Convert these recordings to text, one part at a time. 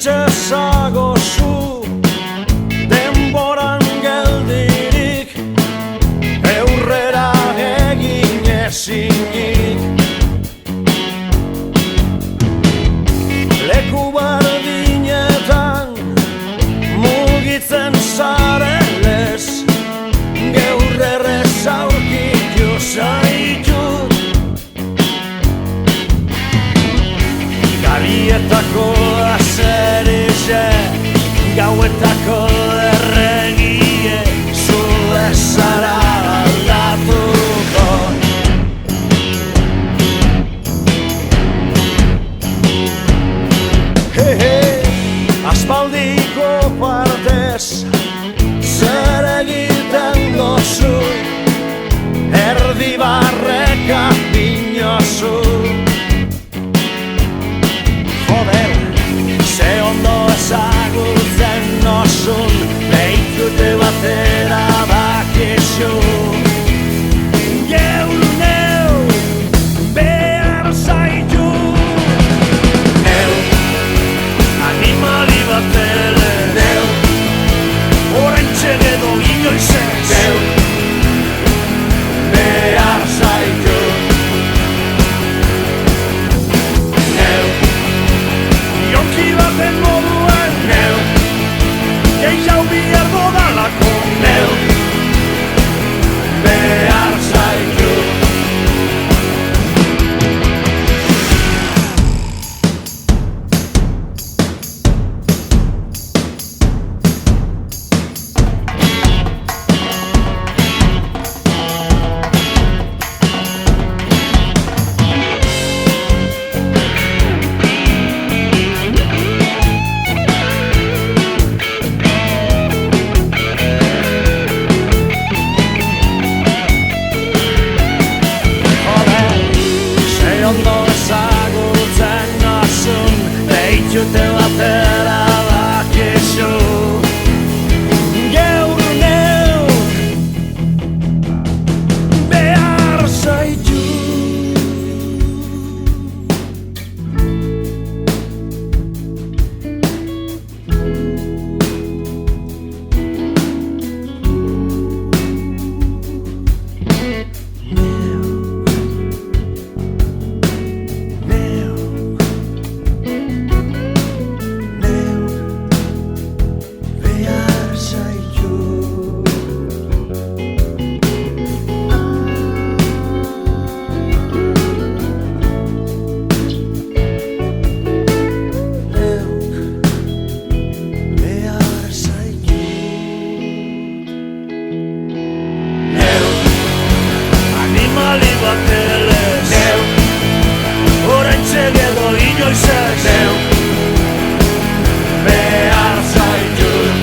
ezagozu denboran geldirik, eurrera egin ezinik. Leku bardinetan mugitzen zarelez, gaur errez aurkitu zaitut. Gabietako azerize, gauetako erregie, zu ez zara aldatuko. Aspaldiko partez zer egiten dozu, erdi barreka dinozu. Joder, ze ondo ezagutzen nozun, behitute batera bakizu. Geu neu behar zaitu, neu animali bat ere, neu oraintxe edo inoiz ez, neu behar zaitu. Jonki baten moduan, neu gehiago bihar dodalako, neu behar zaitu. Ondo ezagutzen nozun, behitute batera bakizu. Gaur neuk behar zaitu. Animali bat ere, neu oraintxe edo inoiz ez, neu behar zaitut.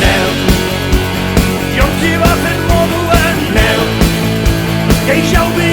Neu jonki baten moduen, neu gehiago